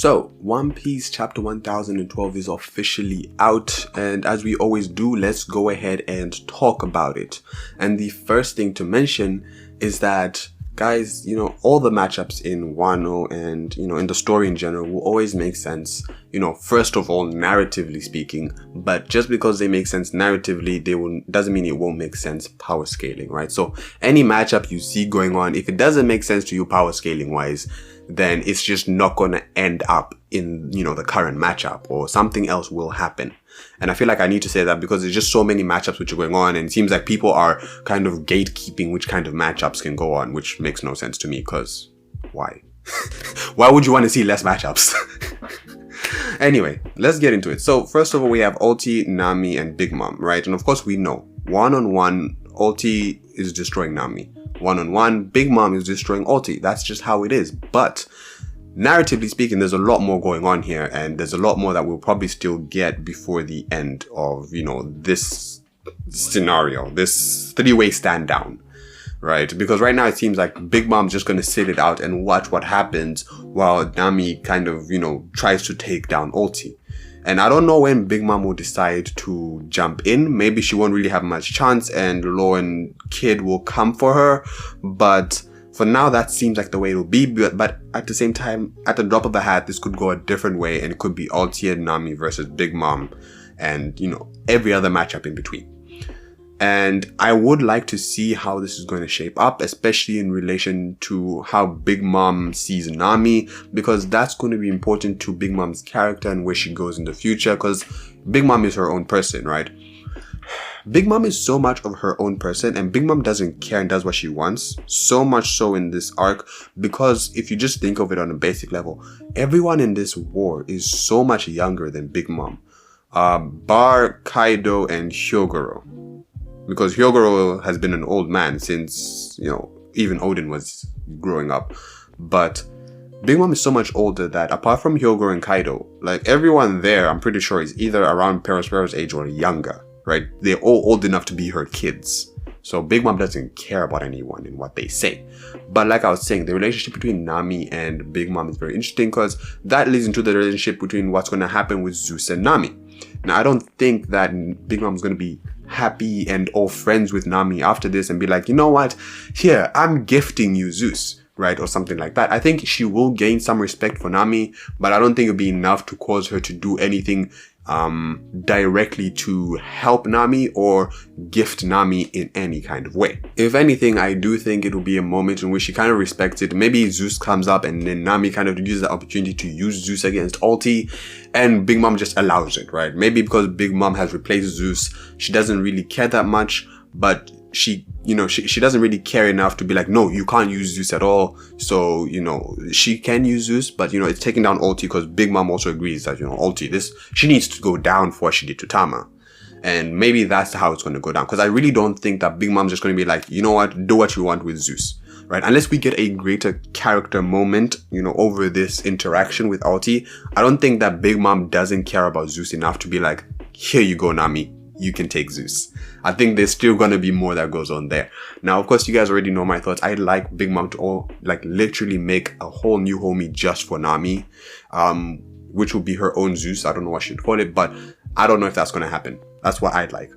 So, One Piece Chapter 1012 is officially out, and as we always do, let's go ahead and talk about it. And the first thing to mention is that, guys, all the matchups in Wano and, in the story in general will always make sense, first of all, narratively speaking, but just because they make sense narratively, doesn't mean it won't make sense power scaling, right? So, any matchup you see going on, if it doesn't make sense to you power scaling wise, then it's just not going to end up in, the current matchup, or something else will happen. And I feel like I need to say that because there's just so many matchups which are going on, and it seems like people are kind of gatekeeping which kind of matchups can go on, which makes no sense to me, because why? Why would you want to see less matchups? Anyway, let's get into it. So first of all, we have Ulti, Nami, and Big Mom, right? And of course we know, one-on-one, Ulti is destroying Nami. One-on-one, Big Mom is destroying Ulti. That's just how it is. But narratively speaking, there's a lot more going on here, and there's a lot more that we'll probably still get before the end of, this scenario, this three-way stand down, right? Because right now it seems like Big Mom's just going to sit it out and watch what happens while Nami kind of, tries to take down Ulti. And I don't know when Big Mom will decide to jump in. Maybe she won't really have much chance and Law and Kid will come for her. But for now, that seems like the way it will be. But at the same time, at the drop of a hat, this could go a different way. And it could be Ulti and Nami versus Big Mom. And, every other matchup in between. And I would like to see how this is going to shape up, especially in relation to how Big Mom sees Nami, because that's going to be important to Big Mom's character and where she goes in the future, because Big Mom is her own person, right? Big Mom is so much of her own person, and Big Mom doesn't care and does what she wants, so much so in this arc, because if you just think of it on a basic level, everyone in this war is so much younger than Big Mom. Bar, Kaido, and Hyogoro. Because Hyogoro has been an old man since, even Odin was growing up. But Big Mom is so much older that apart from Hyogoro and Kaido, like everyone there, I'm pretty sure is either around Perospero's age or younger, right? They're all old enough to be her kids. So Big Mom doesn't care about anyone and what they say. But like I was saying, the relationship between Nami and Big Mom is very interesting because that leads into the relationship between what's going to happen with Zeus and Nami. Now, I don't think that Big Mom is going to be happy and all friends with Nami after this and be like, you know what, here, I'm gifting you Zeus, right? Or something like that. I think she will gain some respect for Nami, but I don't think it'll be enough to cause her to do anything directly to help Nami or gift Nami in any kind of way. If anything, I do think it will be a moment in which she kind of respects it. Maybe Zeus comes up and then Nami kind of uses the opportunity to use Zeus against Ulti, and Big Mom just allows it, right? Maybe because Big Mom has replaced Zeus, she doesn't really care that much, but she doesn't really care enough to be like, no, you can't use Zeus at all. So, she can use Zeus, but, it's taking down Ulti because Big Mom also agrees that, Ulti, she needs to go down for what she did to Tama. And maybe that's how it's going to go down. Because I really don't think that Big Mom's just going to be like, you know what, do what you want with Zeus, right? Unless we get a greater character moment, over this interaction with Ulti, I don't think that Big Mom doesn't care about Zeus enough to be like, here you go, Nami. You can take Zeus. I think there's still going to be more that goes on there. Now, of course, you guys already know my thoughts. I'd like Big Mom to literally make a whole new homie just for Nami, which will be her own Zeus. I don't know what she'd call it, but I don't know if that's going to happen. That's what I'd like.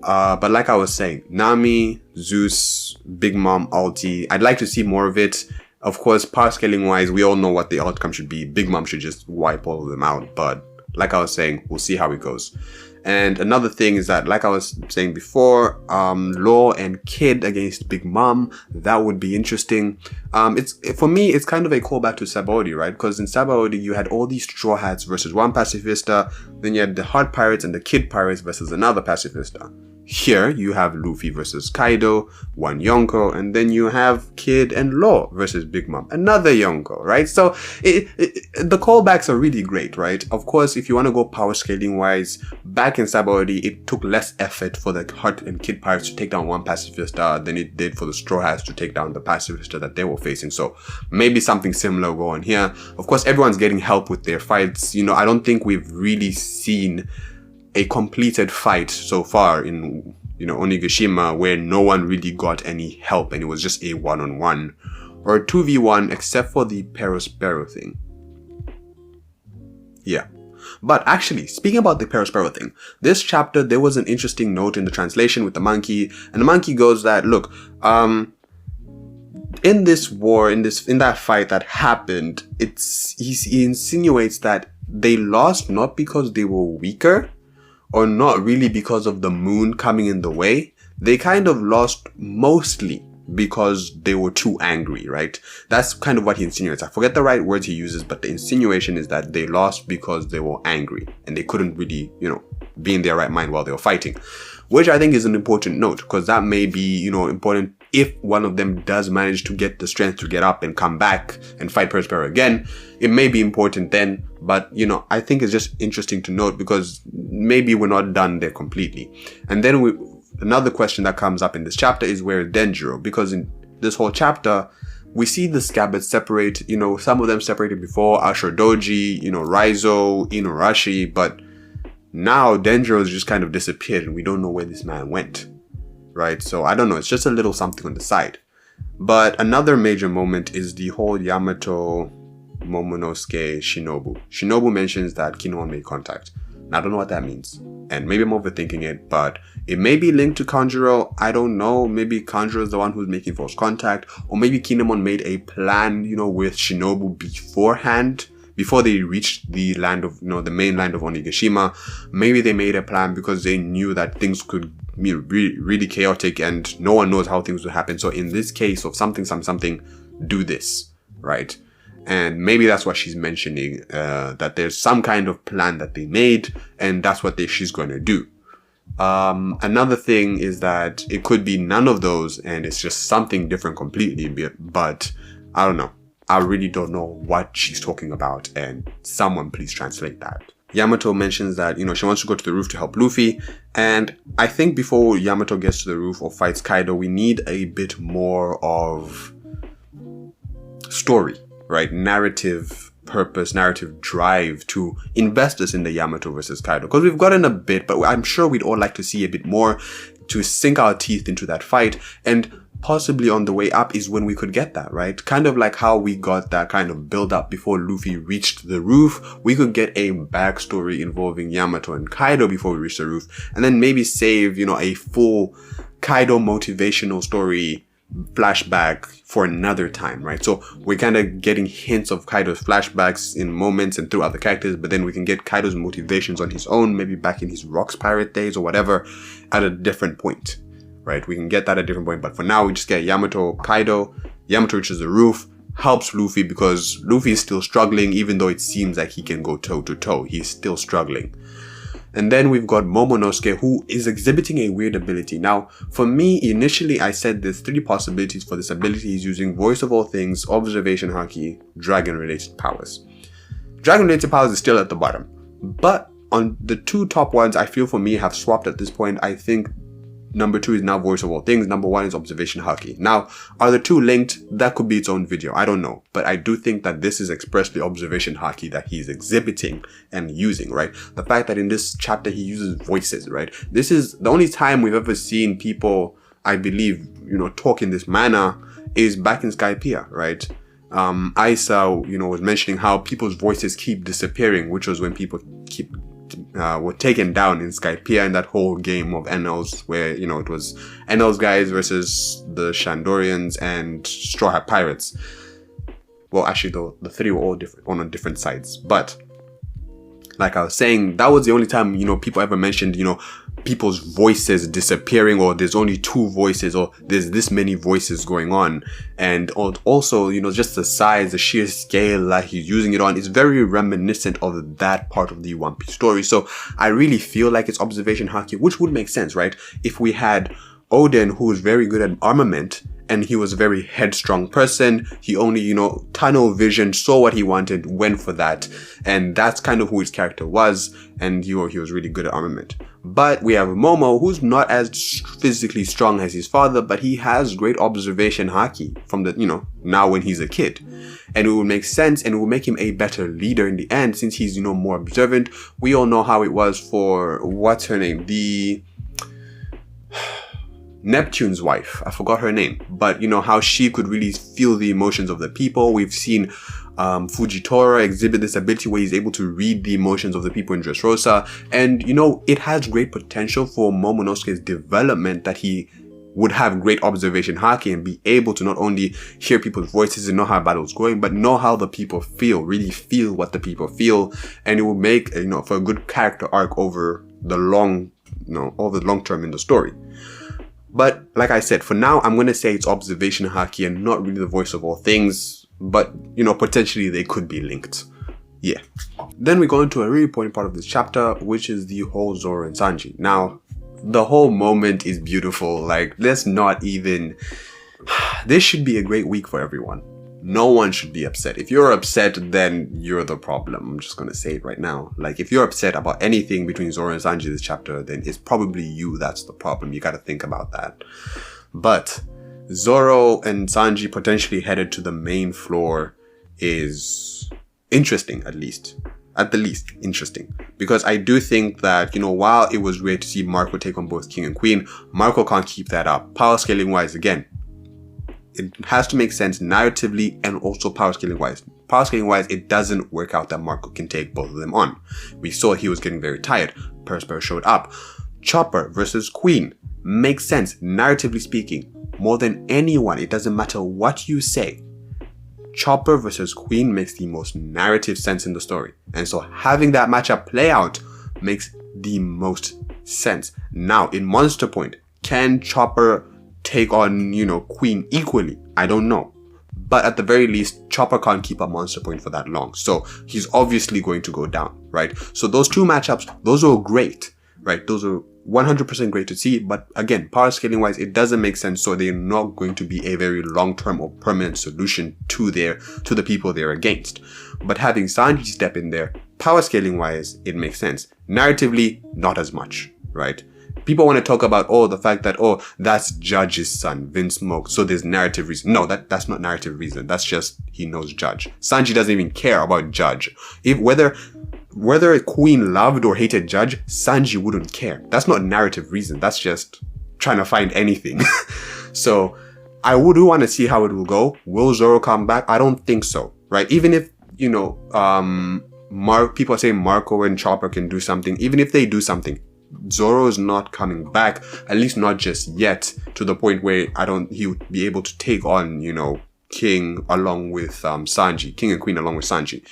But like I was saying, Nami, Zeus, Big Mom, Ulti, I'd like to see more of it. Of course, power scaling wise, we all know what the outcome should be. Big Mom should just wipe all of them out. But like I was saying, we'll see how it goes. And another thing is that, like I was saying before, Law and Kid against Big Mom, that would be interesting. For me, it's kind of a callback to Sabaody, right? Because in Sabaody, you had all these Straw Hats versus one Pacifista, then you had the Heart Pirates and the Kid Pirates versus another Pacifista. Here, you have Luffy versus Kaido, one Yonko, and then you have Kid and Law versus Big Mom, another Yonko, right? So, the callbacks are really great, right? Of course, if you want to go power scaling wise, back in Sabaody, it took less effort for the Heart and Kid Pirates to take down one Pacifista than it did for the Straw Hats to take down the Pacifista that they were facing. So, maybe something similar will go on here. Of course, everyone's getting help with their fights. I don't think we've really seen a completed fight so far in, Onigashima where no one really got any help and it was just a one-on-one or a 2v1 except for the Perospero thing. Yeah. But actually, speaking about the Perospero thing, this chapter, there was an interesting note in the translation with the monkey. And the monkey goes that, look, in this war, in that fight that happened, he insinuates that they lost not because they were weaker or not really because of the moon coming in the way. They kind of lost mostly because they were too angry, right? That's kind of what he insinuates. I forget the right words he uses, but the insinuation is that they lost because they were angry and they couldn't really, be in their right mind while they were fighting, which I think is an important note, because that may be, important if one of them does manage to get the strength to get up and come back and fight Perospero again. It may be important then, but, I think it's just interesting to note because maybe we're not done there completely. And then another question that comes up in this chapter is where Denjiro, because in this whole chapter, we see the scabbards separate, some of them separated before, Ashodoji, Raizo, Inuarashi, but now Denjiro has just kind of disappeared and we don't know where this man went, right? So I don't know, it's just a little something on the side. But another major moment is the whole Yamato Momonosuke Shinobu. Shinobu mentions that Kinemon made contact. Now, I don't know what that means, and maybe I'm overthinking it, but it may be linked to Kanjuro. I don't know. Maybe Kanjuro is the one who's making false contact, or maybe Kinemon made a plan, with Shinobu beforehand, before they reached the land of, the main land of Onigashima. Maybe they made a plan because they knew that things could be really chaotic and no one knows how things will happen. So in this case of something, do this, right? And maybe that's what she's mentioning, that there's some kind of plan that they made and that's what she's going to do. Another thing is that it could be none of those and it's just something different completely, but I don't know. I really don't know what she's talking about, and someone please translate that. Yamato mentions that, she wants to go to the roof to help Luffy, and I think before Yamato gets to the roof or fights Kaido, we need a bit more of story, right? Narrative purpose, narrative drive to invest us in the Yamato versus Kaido, because we've gotten a bit, but I'm sure we'd all like to see a bit more to sink our teeth into that fight, and possibly on the way up is when we could get that, right? Kind of like how we got that kind of build up before Luffy reached the roof. We could get a backstory involving Yamato and Kaido before we reach the roof, and then maybe save, a full Kaido motivational story flashback for another time, right? So we're kind of getting hints of Kaido's flashbacks in moments and through other characters, but then we can get Kaido's motivations on his own, maybe back in his Rocks Pirate days or whatever, at a different point. Right, we can get that at a different point, but for now we just get Yamato, Kaido. Yamato reaches the roof, helps Luffy because Luffy is still struggling, even though it seems like he can go toe to toe. He's still struggling. And then we've got Momonosuke, who is exhibiting a weird ability. Now, for me, initially I said there's 3 possibilities for this ability. He's using Voice of All Things, Observation Haki, Dragon-related powers. Dragon-related powers is still at the bottom, but on the 2 top ones, I feel for me have swapped at this point. I think number 2 is now Voice of All Things. Number 1 is Observation Haki. Now, are the 2 linked? That could be its own video. I don't know. But I do think that this is expressly Observation Haki that he's exhibiting and using, right? The fact that in this chapter he uses voices, right? This is the only time we've ever seen people, I believe, talk in this manner is back in Skypiea, right? Isa, was mentioning how people's voices keep disappearing, which was when people were taken down in Skypiea in that whole game of Enels where, it was Enels guys versus the Shandorians and Straw Hat Pirates. Well, actually, the 3 were all different, on different sides. But, like I was saying, that was the only time, people ever mentioned, people's voices disappearing, or there's only 2 voices, or there's this many voices going on. And also, just the size, the sheer scale that he's using it on is very reminiscent of that part of the One Piece story. So I really feel like it's Observation Haki, which would make sense, right? If we had Oden, who is very good at armament, and he was a very headstrong person. He only, tunnel vision, saw what he wanted, went for that. And that's kind of who his character was. And he was really good at armament. But we have Momo, who's not as physically strong as his father, but he has great Observation Haki from the, now when he's a kid. And it would make sense, and it will make him a better leader in the end, since he's, more observant. We all know how it was for, what's her name? Neptune's wife, I forgot her name, but how she could really feel the emotions of the people. We've seen Fujitora exhibit this ability where he's able to read the emotions of the people in Dressrosa. And, you know, it has great potential for Momonosuke's development, that he would have great observation haki and be able to not only hear people's voices and know how a battle is going, but know how the people feel, really feel what the people feel. And it will make, you know, for a good character arc over the long, you know, over the long term in the story. But like I said, for now, I'm going to say it's observation haki and not really the voice of all things. But, you know, potentially they could be linked. Yeah. Then we go into a really important part of this chapter, which is the whole Zoro and Sanji. Now, the whole moment is beautiful. Like, let's not even... This should be a great week for everyone. No one should be upset. If you're upset, then you're the problem. I'm just going to say it right now. Like, if you're upset about anything between Zoro and Sanji this chapter, then it's probably you that's the problem. You got to think about that. But Zoro and Sanji potentially headed to the main floor is interesting, at the least interesting, because I do think that, you know, while it was great to see Marco take on both King and Queen, Marco can't keep that up. Power scaling wise, again, it has to make sense narratively and also power scaling wise. Power scaling wise, it doesn't work out that Marco can take both of them on. We saw he was getting very tired. Perspero showed up. Chopper versus Queen makes sense narratively speaking. More than anyone, it doesn't matter what you say. Chopper versus Queen makes the most narrative sense in the story. And so having that matchup play out makes the most sense. Now, in Monster Point, can Chopper take on, you know, Queen equally? I don't know. But at the very least, Chopper can't keep up Monster Point for that long. So he's obviously going to go down, right? So those two matchups, those are great, right? Those are 100% great to see, but again, power scaling wise, it doesn't make sense, so they're not going to be a very long-term or permanent solution to the people they're against. But having Sanji step in there, power scaling wise, it makes sense. Narratively, not as much, right? People want to talk about, oh, the fact that, oh, that's Judge's son, Vince Smoke, so there's narrative reason. No, that's not narrative reason. That's just he knows Judge. Sanji doesn't even care about Judge. Whether a Queen loved or hated Judge, Sanji wouldn't care. That's not narrative reason. That's just trying to find anything. So I would want to see how it will go. Will Zoro come back? I don't think so, right? Even if, you know, people are saying Marco and Chopper can do something. Even if they do something, Zoro is not coming back, at least not just yet, to the point where he would be able to take on, you know, King along with Sanji, King and Queen along with Sanji.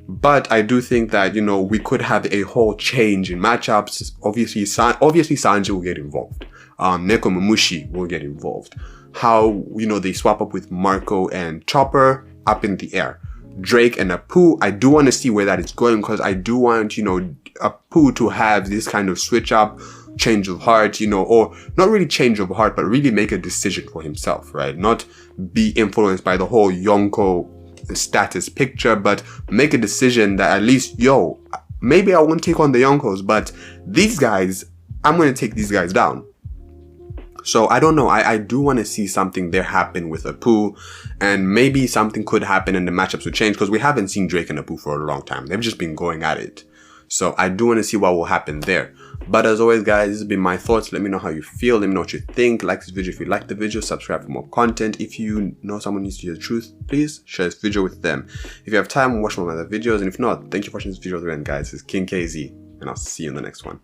But I do think that, you know, we could have a whole change in matchups. Obviously Sanji will get involved. Nekomamushi will get involved. How, you know, they swap up with Marco and Chopper up in the air. Drake and Apu, I do want to see where that is going, because I do want, you know, Apu to have this kind of switch up, change of heart, you know, or not really change of heart, but really make a decision for himself, right? Not be influenced by the whole Yonko status picture, but make a decision that at least, yo, maybe I won't take on the Yonkos, but these guys, I'm going to take these guys down. So I don't know. I do want to see something there happen with Apu, and maybe something could happen and the matchups would change, because we haven't seen Drake and Apu for a long time. They've just been going at it. So I do want to see what will happen there. But as always, guys, this has been my thoughts. Let me know how you feel. Let me know what you think. Like this video if you like the video. Subscribe for more content. If you know someone needs to hear the truth, please share this video with them. If you have time, watch more of my other videos. And if not, thank you for watching this video to the end, guys. This is King KZ, and I'll see you in the next one.